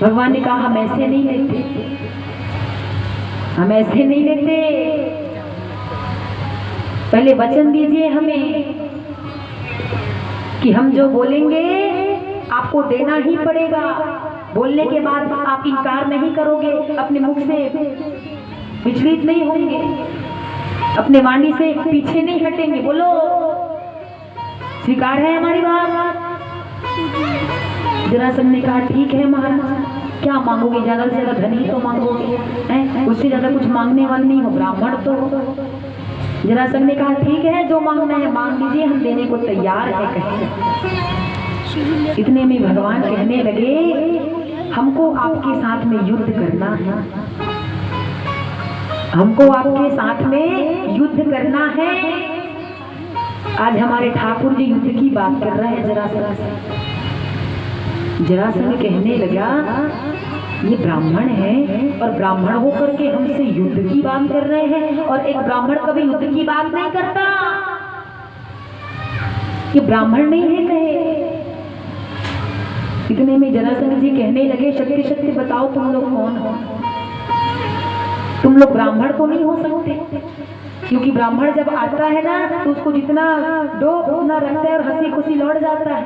भगवान ने कहा हम ऐसे नहीं लेते, हम ऐसे नहीं लेते, पहले वचन दीजिए हमें कि हम जो बोलेंगे आपको देना ही पड़ेगा। बोलने के बाद आप इनकार नहीं करोगे, अपने मुख से विचलित नहीं होंगे, अपने वाणी से पीछे नहीं हटेंगे। बोलो, स्वीकार है हमारी बात? जरासंध ने कहा ठीक है महाराज, क्या मांगोगे? ज्यादा से ज्यादा धन ही तो मांगोगे, हैं? उससे ज्यादा कुछ मांगने वाले नहीं हो, ब्राह्मण तो। जरासंध ने कहा ठीक है, जो मांगना है मांग लीजिए, हम देने को तैयार है। कहे इतने में भगवान कहने लगे हमको आपके साथ में युद्ध करना है, हमको आपके साथ में युद्ध करना है। आज हमारे ठाकुर जी युद्ध की बात कर रहे हैं जरासंध से। जरासंध कहने लगा ये ब्राह्मण है और ब्राह्मण होकर के हमसे युद्ध की बात कर रहे हैं, और एक ब्राह्मण कभी युद्ध की बात नहीं करता, ये ब्राह्मण नहीं है कहे। इतने में जरासंध जी कहने लगे सत्य सत्य बताओ तुम लोग कौन हो? तुम लोग ब्राह्मण तो नहीं हो सकते, क्योंकि ब्राह्मण जब आता है ना तो उसको जितना दो उतना रखता है और हंसी खुशी लौट जाता है।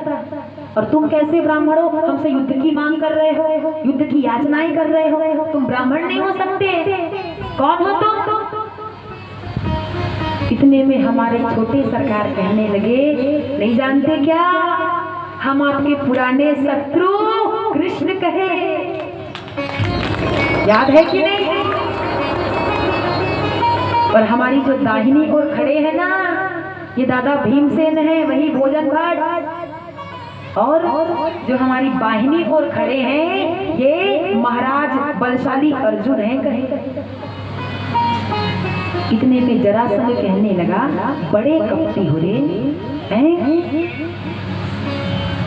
और तुम कैसे ब्राह्मण हो? हमसे युद्ध की मांग कर रहे हो, युद्ध की याचनाएं कर रहे हो, तुम ब्राह्मण नहीं हो सकते। कौन हो तुम? इतने में हमारे छोटे सरकार कहने लगे नहीं जानते क्या, हम आपके पुराने शत्रु कृष्ण कहे, याद है कि नहीं? और हमारी जो दाहिनी ओर खड़े हैं ना, ये दादा भीमसेन है, वही भोजन घाट। और जो हमारी बाहिनी ओर खड़े हैं ये महाराज बलशाली अर्जुन है कहे। इतने में जरासंध कहने लगा बड़े कपटी हो रे हैं,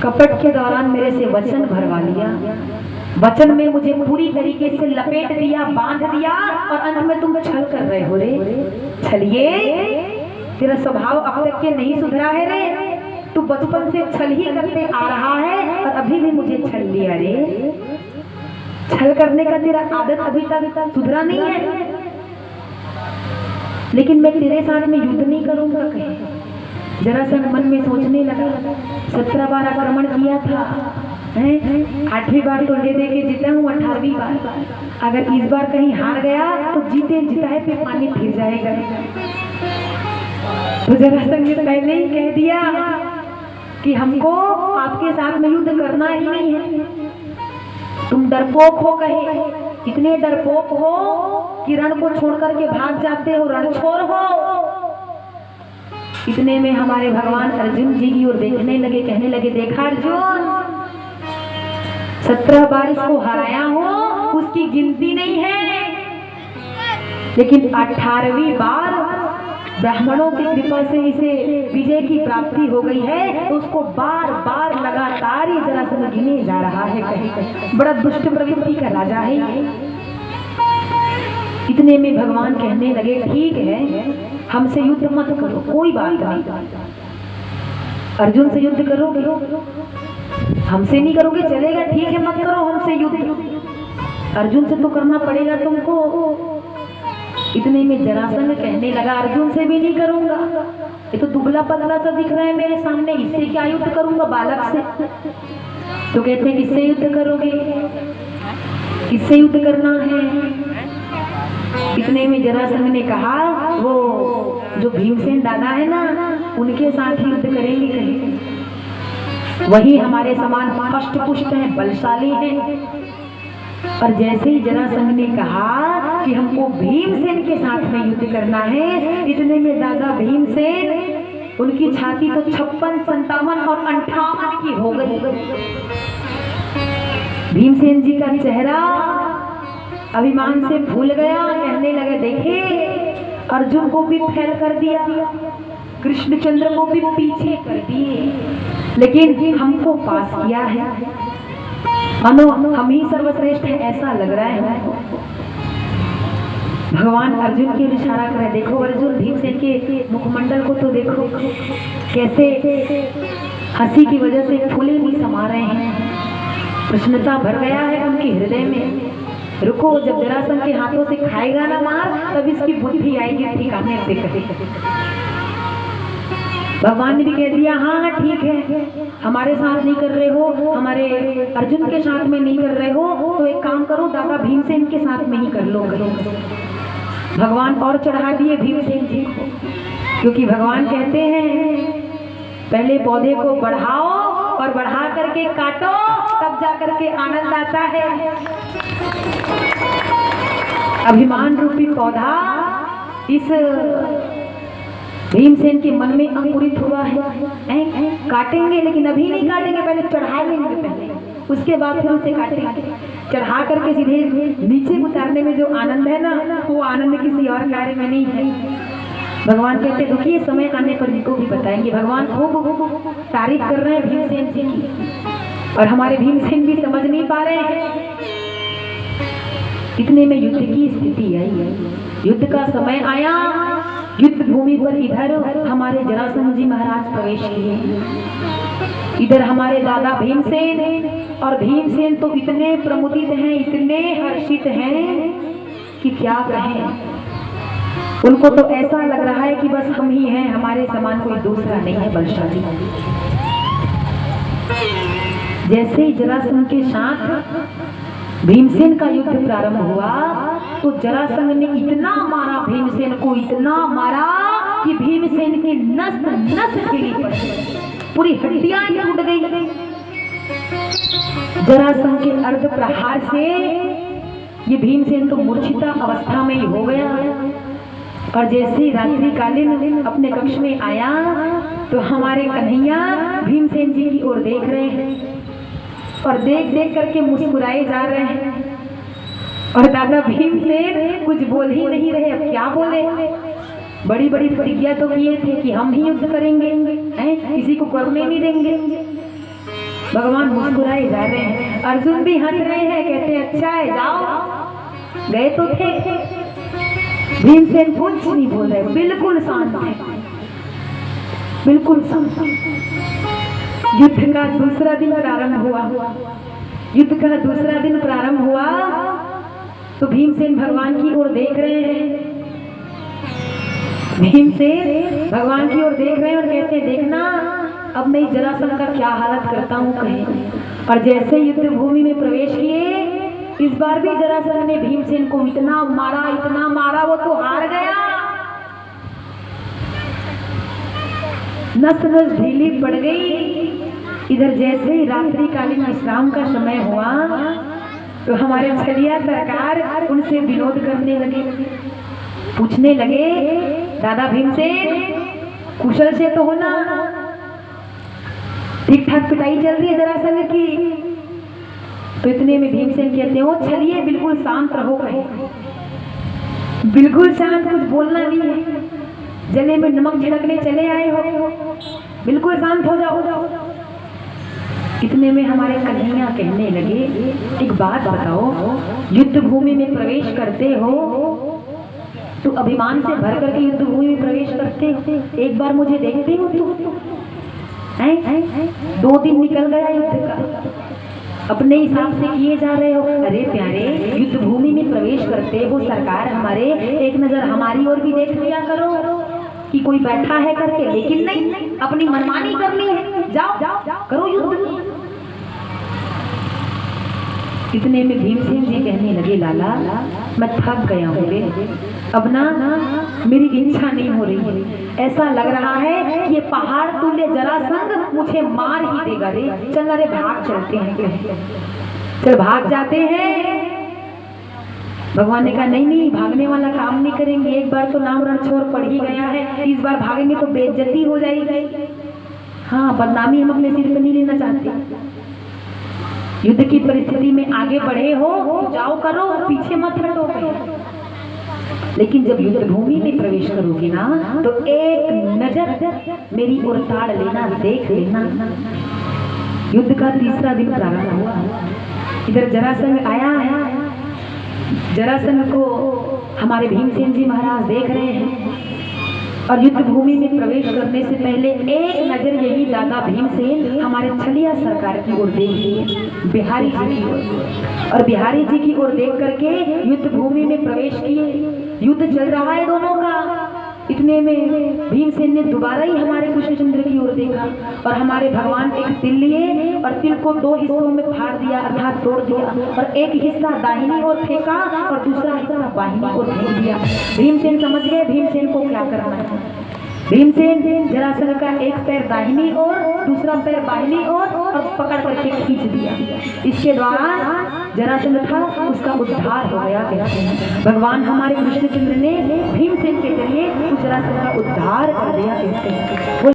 कपट के दौरान मेरे से वचन भरवा लिया, वचन में मुझे पूरी तरीके से लपेट दिया, बांध दिया, और अंत में तुम छल कर रहे हो रे। छलिए, तेरा स्वभाव अब तक के नहीं सुधरा है रे, तू बचपन से छल ही करते आ रहा है और अभी भी मुझे छल लिया रे। छल करने का तेरा आदत अभी तक सुधरा नहीं है, लेकिन मैं तेरे साथ में युद्ध नहीं करूंगा कहे। जरासंध मन में सोचने लगा 17 बार आक्रमण किया था, 8वीं बार तो ले दे के जीता हूँ, 18वीं बार अगर इस बार कहीं हार गया तो जीते जिताए पे पानी फिर जाएगा। तो जरासंध ने पहले ही कह दिया कि हमको आपके साथ में युद्ध करना ही नहीं है, तुम डरपोक हो कहे, इतने डरपोक हो कि रण को छोड़ करके भाग जाते हो, रणछोर हो। इतने में हमारे भगवान अर्जुन जी की ओर देखने लगे, कहने लगे देखा अर्जुन, 17 बार इसको हराया हो उसकी गिनती नहीं है, लेकिन 18वीं बार ब्राह्मणों की कृपा से इसे विजय की प्राप्ति हो गई है, तो उसको बार बार लगातार ये जरासंध गिने जा रहा है कहीं। बड़ा दुष्ट प्रवृत्ति का राजा है। इतने में भगवान कहने लगे ठीक है, हमसे युद्ध मत करो, कोई बात नहीं, अर्जुन से युद्ध करोगे, हमसे नहीं करोगे चलेगा, ठीक है मत करो हमसे युद्ध, अर्जुन से तो करना पड़ेगा तुमको। इतने में जरासंध कहने लगा अर्जुन से भी नहीं करूंगा, ये तो दुबला पतला सा दिख रहा है मेरे सामने, इससे क्या युद्ध करूंगा बालक से। तो कहते हैं किससे युद्ध करोगे, किससे युद्ध करना है? इतने में जरासंध ने कहा वो जो भीमसेन दादा है ना उनके साथ युद्ध करेंगे कहीं, वही हमारे समान हष्ट पुष्ट है, बलशाली है। और जैसे ही जरासंध ने कहा कि हमको भीमसेन के साथ में युद्ध करना है, इतने में दादा भीमसेन उनकी छाती तो 56, 57 और 58 की हो गई। भीमसेन जी का चेहरा अभिमान से फूल गया, कहने लगे देखे अर्जुन को भी फैल कर दिया, कृष्णचंद्र को भी पीछे कर दिए, लेकिन हमको पास किया है, मानो हम ही सर्वश्रेष्ठ है ऐसा लग रहा है। भगवान अर्जुन की इशारा कर रहे, देखो अर्जुन भीमसेन के मुखमंडल को तो देखो कैसे हंसी की वजह से फूले भी समा रहे हैं। प्रश्नता भर गया है उनके हृदय में। रुको, जब जरासंध के हाथों से खाएगा ना मार, तब इसकी बुद्धि आएगी ठिकाने पे कहे। भगवान ने भी कह दिया हाँ हाँ ठीक है, हमारे साथ नहीं कर रहे हो, हमारे अर्जुन के साथ में नहीं कर रहे हो, तो एक काम करो, दादा भीमसेन के साथ में ही कर लो। भगवान और चढ़ा दिए भीमसेन जी को, क्योंकि भगवान कहते हैं पहले पौधे को बढ़ाओ और बढ़ा करके काटो, तब जा करके आनंद आता है। अभिमान रूपी पौधा इस भीमसेन के मन में अंकुरित हुआ है। काटेंगे, लेकिन अभी नहीं काटेंगे, पहले चढ़ा लेंगे, पहले उसके बाद फिर उसे काटेंगे। चढ़ा करके सीधे नीचे उतारने में जो आनंद है ना, वो आनंद किसी और कार्य में नहीं है। भगवान कहते रुकिए, समय आने पर इनको भी बताएंगे। भगवान खूब तारीफ कर रहे हैं भीमसेन जी की, और हमारे भीमसेन भी समझ नहीं पा रहे हैं। इतने में युद्ध की स्थिति आई है, युद्ध का समय आया। युद्ध भूमि पर इधर हमारे जरासंध जी महाराज प्रवेश किए, इधर हमारे दादा भीमसेन। और भीमसेन तो इतने प्रमुदित हैं, इतने हर्षित हैं कि क्या कहें। उनको तो ऐसा लग रहा है कि बस हम ही हैं, हमारे समान कोई दूसरा नहीं है बलशाली। जैसे ही जरासंध के साथ भीमसेन का युद्ध प्रारंभ हुआ, तो जरासंध ने इतना मारा भीमसेन को, इतना मारा कि भीमसेन की नस नस गिरी, पूरी हड्डियां टूट गई। जरासंध के अर्ध प्रहार से ये भीमसेन तो मूर्छिता अवस्था में ही हो गया। और जैसे ही रात्रि कालीन अपने कक्ष में आया, तो हमारे कन्हैया भीमसेन जी की ओर देख रहे हैं, और देख देख करके मुस्कुराए जा रहे हैं। और दादा भीमसेन कुछ बोल ही नहीं रहे, अब क्या बोले। बड़ी बड़ी प्रतिज्ञा तो किए थे कि हम ही युद्ध करेंगे, किसी को करने नहीं देंगे। भगवान मुस्कुराए जा रहे हैं, अर्जुन भी हंस रहे हैं, कहते अच्छा है जाओ, गए तो थे। भीमसेन कुछ नहीं बोल रहे, बिल्कुल शांत है, बिल्कुल शांत। युद्ध का दूसरा दिन प्रारंभ हुआ, युद्ध का दूसरा दिन प्रारंभ हुआ, तो भीमसेन भगवान की ओर देख रहे हैं। भीमसेन भगवान की ओर देख रहे हैं और कहते हैं देखना अब मैं जरासंध का क्या हालत करता हूँ कहीं। और जैसे युद्ध भूमि में प्रवेश किए, इस बार भी जरासंध ने भीमसेन को इतना मारा, वो तो हार गया। नस नस ढीली पड़ गई। इधर जैसे ही रात्रिकालीन विश्राम का समय हुआ, तो हमारे छलिया सरकार उनसे विनोद करने लगे, पूछने लगे दादा भीमसेन कुशल से तो होना, ठीक ठाक पिटाई चल रही है जरासंध की। तो इतने में भीमसेन कहते हो चलिए बिल्कुल शांत रहो, कहे बिल्कुल शांत, कुछ बोलना नहीं है, जले में नमक छिड़कने चले आए हो, बिल्कुल शांत हो जाओ। इतने में हमारे कन्हैया कहने लगे एक बात बताओ, युद्ध भूमि में प्रवेश करते हो तो अभिमान से भर करके युद्ध भूमि में प्रवेश करते हो, एक बार मुझे देखते हो तो 2 दिन निकल गया युद्ध का, अपने हिसाब से किए जा रहे हो। अरे प्यारे, युद्ध भूमि में प्रवेश करते हो सरकार हमारे, एक नजर हमारी ओर भी देख लिया करो कि कोई बैठा है करके, लेकिन नहीं, अपनी मनमानी करनी है, जाओ करो युद्ध। इतने में भीमसेन जी कहने लगे लाला मैं थक गया हूँ रे, अब ना मेरी इच्छा नहीं हो रही है, ऐसा लग रहा है कि ये पहाड़ तुल्य जरासंध मुझे मार ही देगा रे, चल अरे भाग चलते हैं। चल भाग जाते हैं। भगवान ने कहा नहीं, भागने वाला काम नहीं करेंगे, एक बार तो नाम रणछोड़ पड़ ही गया है, इस बार भागेंगे तो बेइज्जती हो जाएगी। हाँ, बदनामी हम अपने सिर पे नहीं लेना चाहते। युद्ध की परिस्थिति में आगे बढ़े हो जाओ करो, पीछे मत हटो। लेकिन जब युद्ध भूमि में प्रवेश करोगे ना, तो एक नजर मेरी ओर ताड़ लेना, देख लेना। युद्ध का तीसरा दिन प्रारंभ हुआ। इधर जरासंध आया है, जरासंध को हमारे भीमसेन जी महाराज देख रहे हैं, और युद्ध भूमि में प्रवेश करने से पहले एक नजर यही दादा भीमसेन हमारे छलिया सरकार की ओर देख लिए। बिहारी जी की ओर, और बिहारी जी की ओर देख करके युद्ध भूमि में प्रवेश किए। युद्ध चल रहा है दोनों का। इतने में भीमसेन ने दोबारा ही हमारे कृष्णचंद्र की ओर देखा और हमारे भगवान एक तिल लिए और तिल को दो हिस्सों में फाड़ दिया, अर्थात तोड़ दिया, और एक हिस्सा दाहिनी ओर फेंका और दूसरा हिस्सा बाहिनी ओर फेंक दिया। भीमसेन समझ गए भीमसेन को क्या करना है। भीमसेन जरासंध का एक पैर दाहिनी ओर, दूसरा पैर बाहिनी ओर और पकड़ करके खींच दिया। इसके द्वारा जरासंध था उसका उद्धार हो गया। कहते हैं भगवान हमारे कृष्णचंद्र ने भीमसेन के जरिए उस जरासंध का उद्धार कर दिया। कहते हैं